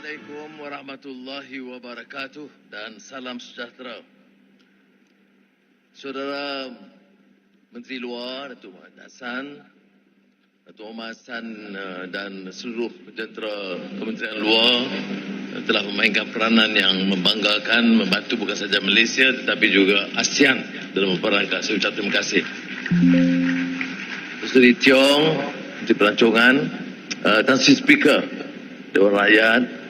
Assalamualaikum warahmatullahi wabarakatuh dan salam sejahtera. Saudara Menteri Luar, Datuk Muhammad Hassan, Datuk Muhammad Hassan dan seluruh jentera Kementerian Luar telah memainkan peranan yang membanggakan, membantu bukan sahaja Malaysia tetapi juga ASEAN dalam memperankan. Saya ucap terima kasih. Sri Tiong, Menteri Pelancongan, Tan Sri Speaker Dewan Rakyat,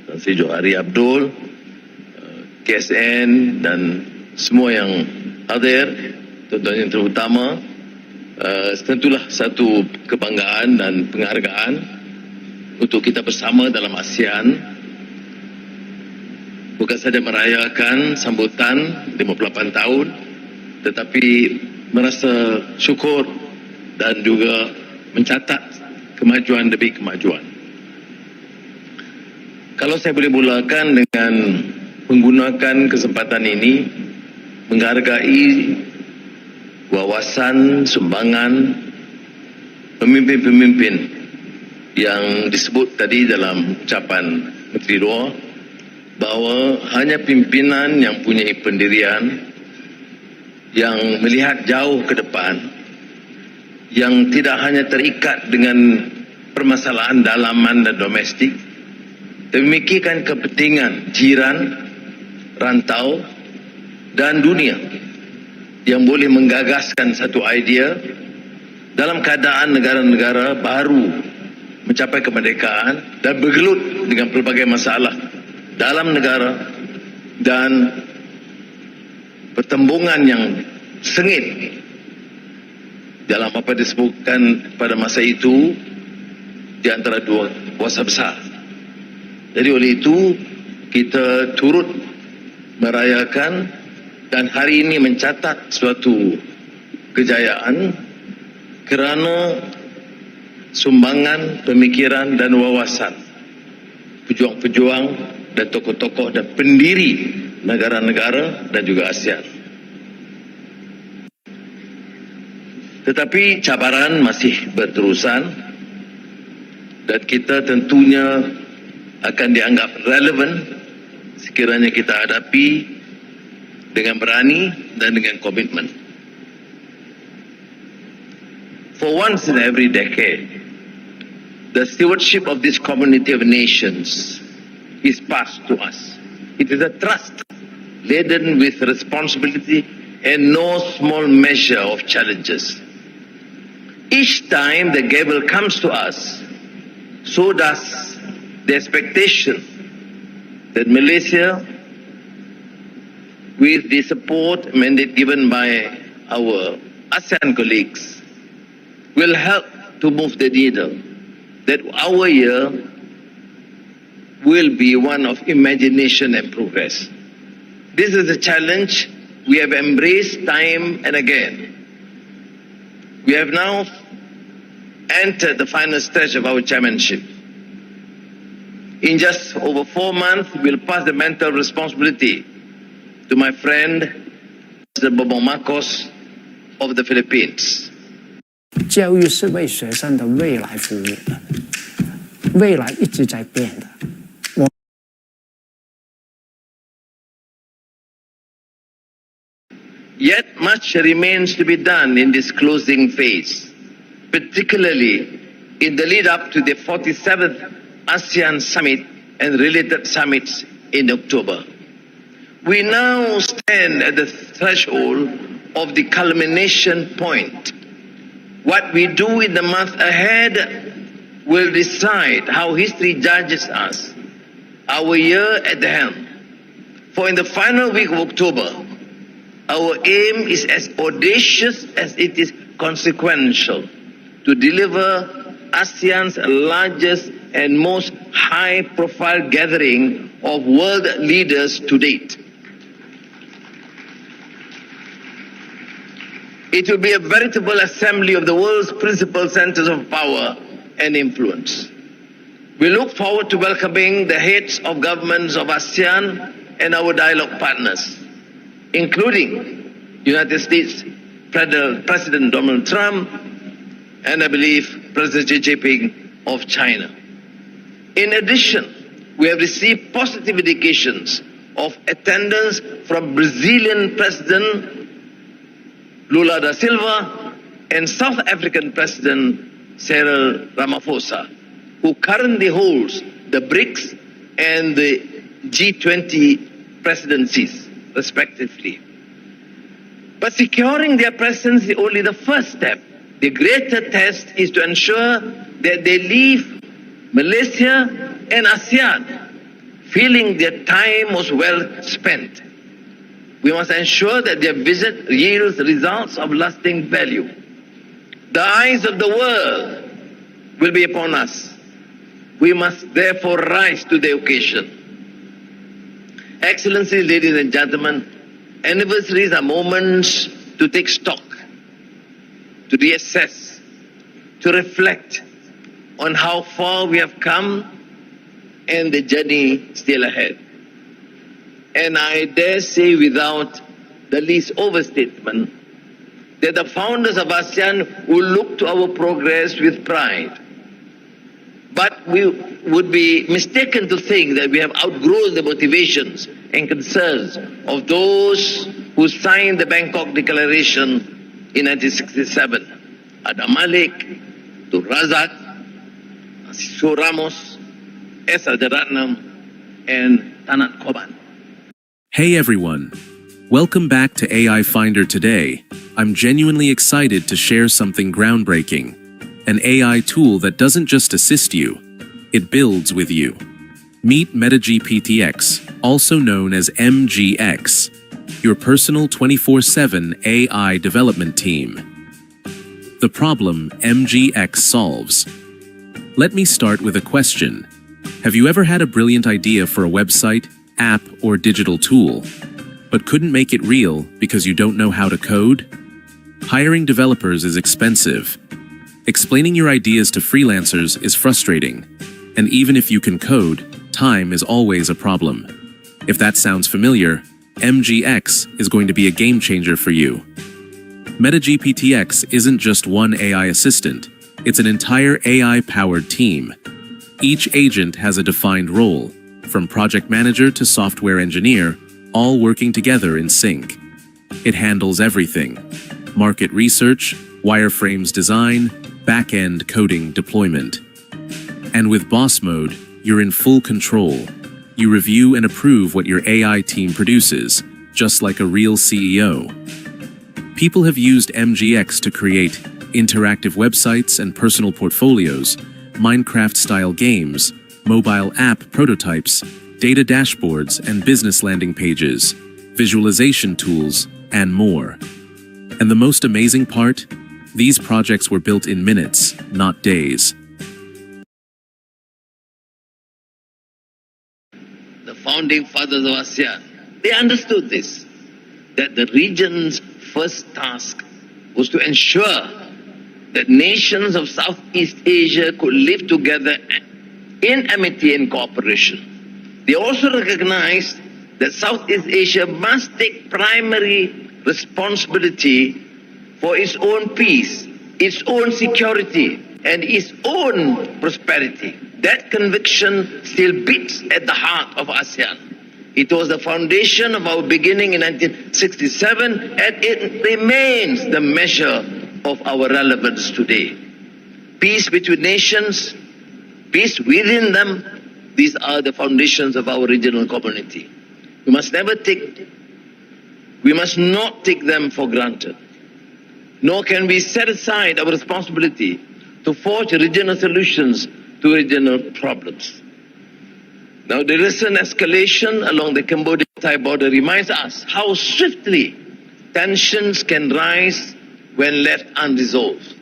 Tan Sri Johari Abdul, KSN dan semua yang hadir, tuan-tuan yang terutama, tentulah satu kebanggaan dan penghargaan untuk kita bersama dalam ASEAN, bukan sahaja merayakan sambutan 58 tahun, tetapi merasa syukur dan juga mencatat kemajuan demi kemajuan. Kalau saya boleh mulakan dengan menggunakan kesempatan ini menghargai wawasan, sumbangan pemimpin-pemimpin yang disebut tadi dalam ucapan Menteri Luar, bahawa hanya pimpinan yang punya pendirian, yang melihat jauh ke depan, yang tidak hanya terikat dengan permasalahan dalaman dan domestik, memikirkan kepentingan jiran, rantau dan dunia, yang boleh menggagaskan satu idea dalam keadaan negara-negara baru mencapai kemerdekaan dan bergelut dengan pelbagai masalah dalam negara dan pertembungan yang sengit dalam apa disebutkan pada masa itu di antara dua kuasa besar. Jadi oleh itu kita turut merayakan dan hari ini mencatat suatu kejayaan kerana sumbangan pemikiran dan wawasan pejuang-pejuang dan tokoh-tokoh dan pendiri negara-negara dan juga ASEAN. Tetapi cabaran masih berterusan dan kita tentunya akan dianggap relevan sekiranya kita hadapi dengan berani dan dengan komitmen. For once in every decade, the stewardship of this community of nations is passed to us. It is a trust laden with responsibility and no small measure of challenges. Each time the gavel comes to us, so does the expectation that Malaysia, with the support mandate given by our ASEAN colleagues, will help to move the needle, that our year will be one of imagination and progress. This is a challenge we have embraced time and again. We have now entered the final stage of our chairmanship. In just over 4 months, we'll pass the mental responsibility to my friend, President Bongbong Marcos of the Philippines. 教育是为学生的未来服务的，未来一直在变的。 Yet much remains to be done in this closing phase, particularly in the lead up to the 47th ASEAN Summit and related summits in October. We now stand at the threshold of the culmination point. What we do in the month ahead will decide how history judges us, our year at the helm. For in the final week of October, our aim is as audacious as it is consequential, to deliver ASEAN's largest and most high-profile gathering of world leaders to date. It will be a veritable assembly of the world's principal centers of power and influence. We look forward to welcoming the heads of governments of ASEAN and our dialogue partners, including United States President Donald Trump and I believe President Xi Jinping of China. In addition, we have received positive indications of attendance from Brazilian President Lula da Silva and South African President Cyril Ramaphosa, who currently holds the BRICS and the G20 presidencies, respectively. But securing their presence is only the first step. The greater test is to ensure that they leave Malaysia and ASEAN feeling their time was well spent. We must ensure that their visit yields results of lasting value. The eyes of the world will be upon us. We must therefore rise to the occasion. Excellencies, ladies and gentlemen, anniversaries are moments to take stock, to reassess, to reflect on how far we have come and the journey still ahead. And I dare say without the least overstatement that the founders of ASEAN will look to our progress with pride. But we would be mistaken to think that we have outgrown the motivations and concerns of those who signed the Bangkok Declaration in 1967. Adam Malik, Tun Razak, Siso Ramos, S. Rajaratnam, and Tanat Koban. Hey everyone, welcome back to AI Finder today. I'm genuinely excited to share something groundbreaking. An AI tool that doesn't just assist you, it builds with you. Meet MetaGPTX, also known as MGX, your personal 24/7 AI development team. The problem MGX solves. Let me start with a question. Have you ever had a brilliant idea for a website, app, or digital tool, but couldn't make it real because you don't know how to code? Hiring developers is expensive. Explaining your ideas to freelancers is frustrating. And even if you can code, time is always a problem. If that sounds familiar, MGX is going to be a game changer for you. MetaGPTX isn't just one AI assistant, it's an entire AI-powered team. Each agent has a defined role, from project manager to software engineer, all working together in sync. It handles everything: market research, wireframes design, back-end coding deployment. And with Boss Mode, you're in full control. You review and approve what your AI team produces, just like a real CEO. People have used MGX to create interactive websites and personal portfolios, Minecraft-style games, mobile app prototypes, data dashboards and business landing pages, visualization tools, and more. And the most amazing part? These projects were built in minutes, not days. The founding fathers of ASEAN, they understood this, that the region's first task was to ensure that nations of Southeast Asia could live together in amity and cooperation. They also recognized that Southeast Asia must take primary responsibility for its own peace, its own security, and its own prosperity. That conviction still beats at the heart of ASEAN. It was the foundation of our beginning in 1967, and it remains the measure of our relevance today. Peace between nations, peace within them, these are the foundations of our regional community. We must not take them for granted. Nor can we set aside our responsibility to forge regional solutions to regional problems. Now, the recent escalation along the Cambodia-Thai border reminds us how swiftly tensions can rise when left unresolved.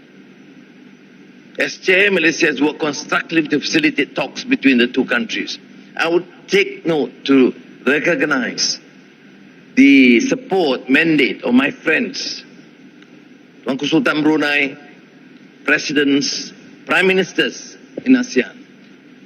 As Chair, Malaysia has worked constructively to facilitate talks between the two countries. I would take note to recognize the support mandate of my friends, Tuanku Sultan Brunei, presidents, prime ministers in ASEAN,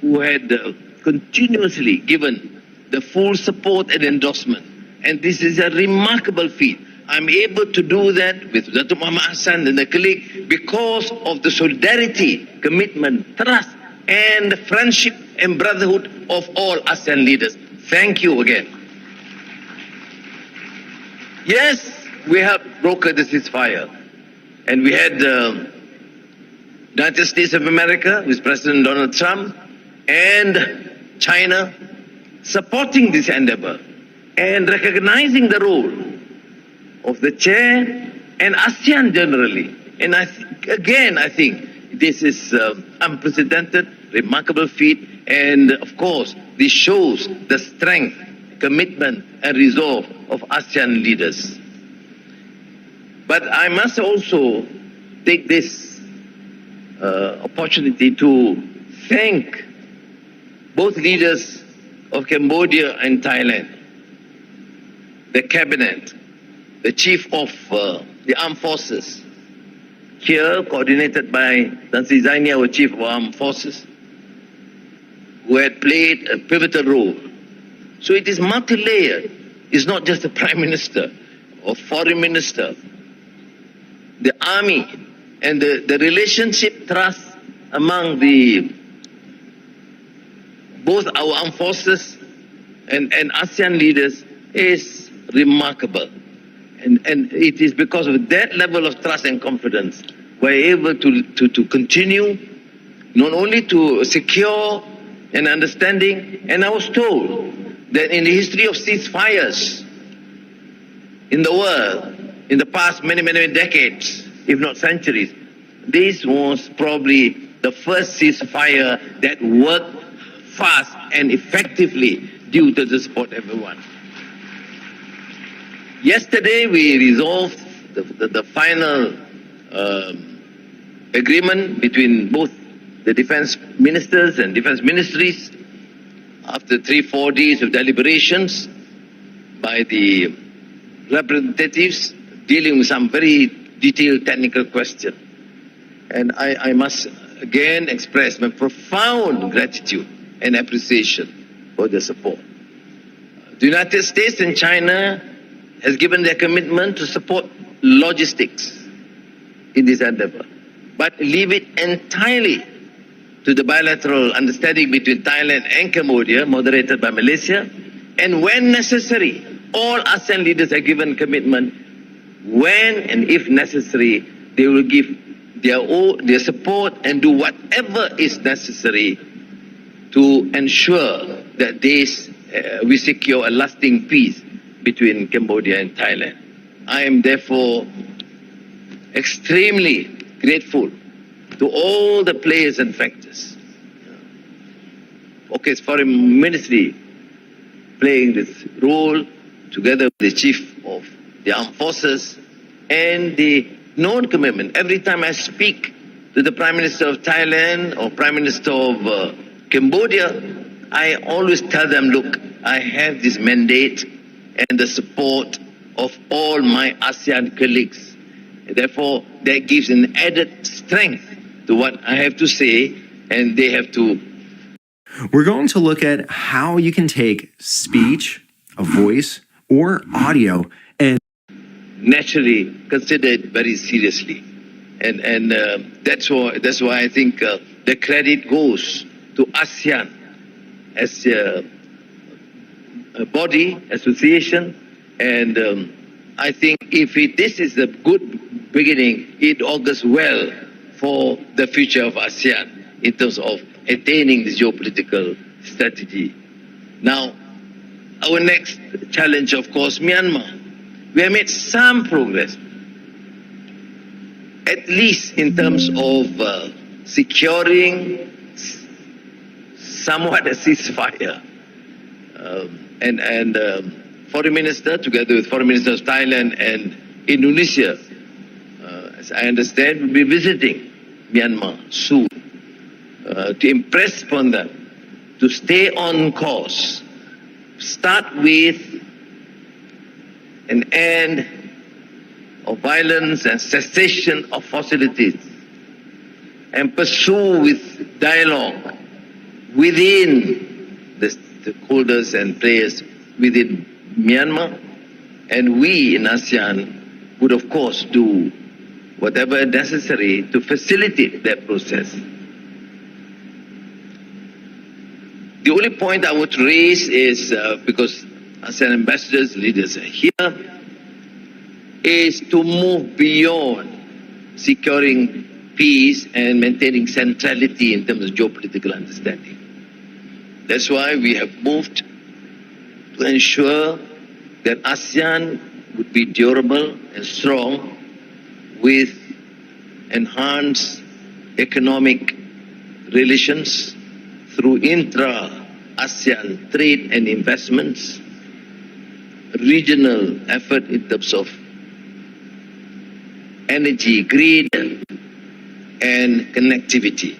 who had continuously given the full support and endorsement. And this is a remarkable feat. I'm able to do that with Datuk Muhammad Hassan and the colleague because of the solidarity, commitment, trust, and friendship and brotherhood of all ASEAN leaders. Thank you again. Yes, we have brokered the ceasefire, and we had the United States of America with President Donald Trump and China supporting this endeavor and recognizing the role of the chair and ASEAN generally. And I think this is unprecedented, remarkable feat, and of course, this shows the strength, commitment, and resolve of ASEAN leaders. But I must also take this opportunity to thank both leaders of Cambodia and Thailand, the cabinet, the chief of the armed forces, here coordinated by Tan Sri Zaini, our chief of armed forces, who had played a pivotal role. So it is multi-layered. It's not just the prime minister or foreign minister. The army and the relationship trust among both our armed forces and ASEAN leaders is remarkable. And it is because of that level of trust and confidence we're able to continue not only to secure an understanding, and I was told that in the history of ceasefires in the world, in the past many decades, if not centuries, this was probably the first ceasefire that worked fast and effectively due to the support of everyone. Yesterday we resolved the final agreement between both the defense ministers and defense ministries after 3-4 days of deliberations by the representatives dealing with some very detailed technical questions. And I must again express my profound gratitude and appreciation for the support. The United States and China has given their commitment to support logistics in this endeavor, but leave it entirely to the bilateral understanding between Thailand and Cambodia, moderated by Malaysia, and when necessary, all ASEAN leaders are given commitment. When and if necessary, they will give their support and do whatever is necessary to ensure that we secure a lasting peace between Cambodia and Thailand. I am therefore extremely grateful to all the players and factors. Okay, Foreign Ministry playing this role together with the Chief of the Armed Forces and the known commitment. Every time I speak to the Prime Minister of Thailand or Prime Minister of Cambodia, I always tell them, look, I have this mandate and the support of all my ASEAN colleagues. Therefore, that gives an added strength to what I have to say, and they have to. We're going to look at how you can take speech, a voice, or audio and naturally consider it very seriously. And that's why I think the credit goes to ASEAN as a body, association, and I think if this is a good beginning, it augurs well for the future of ASEAN in terms of attaining this geopolitical strategy. Now, our next challenge, of course, Myanmar. We have made some progress, at least in terms of securing somewhat a ceasefire. And Foreign Minister, together with Foreign Ministers of Thailand and Indonesia, as I understand, will be visiting Myanmar soon to impress upon them to stay on course. Start with an end of violence and cessation of hostilities, and pursue with dialogue within the stakeholders and players within Myanmar. And we in ASEAN would, of course, do whatever necessary to facilitate that process. The only point I would raise is, because ASEAN ambassadors, leaders are here, is to move beyond securing peace and maintaining centrality in terms of geopolitical understanding. That's why we have moved to ensure that ASEAN would be durable and strong with enhanced economic relations through intra-ASEAN trade and investments, regional effort in terms of energy grid and connectivity,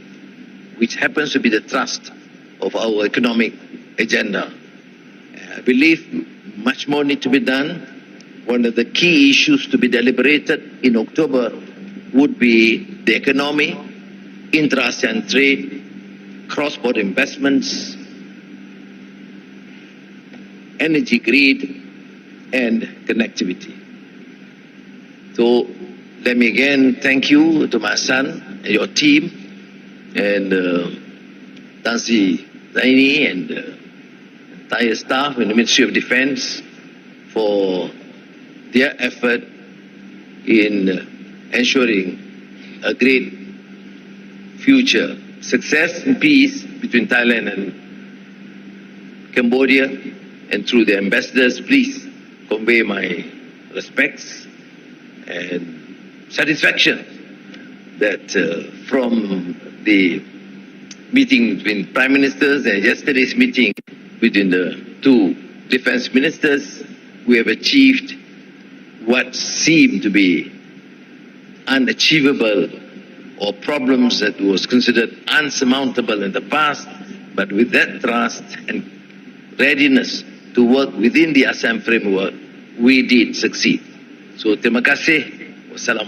which happens to be the thrust of our economic agenda. I believe much more needs to be done. One of the key issues to be deliberated in October would be the economy, intra-ASEAN trade, cross-border investments, energy grid, and connectivity. So let me again thank you to my son and your team, and Tan Sri Zaini and entire staff in the Ministry of Defence for their effort in ensuring a great future success and peace between Thailand and Cambodia. And through the ambassadors, please convey my respects and satisfaction that from the meeting between Prime Ministers and yesterday's meeting between the two defense ministers, we have achieved what seemed to be unachievable or problems that was considered unsurmountable in the past, but with that trust and readiness to work within the ASEAN framework, we did succeed. So terima kasih. Wassalamualaikum.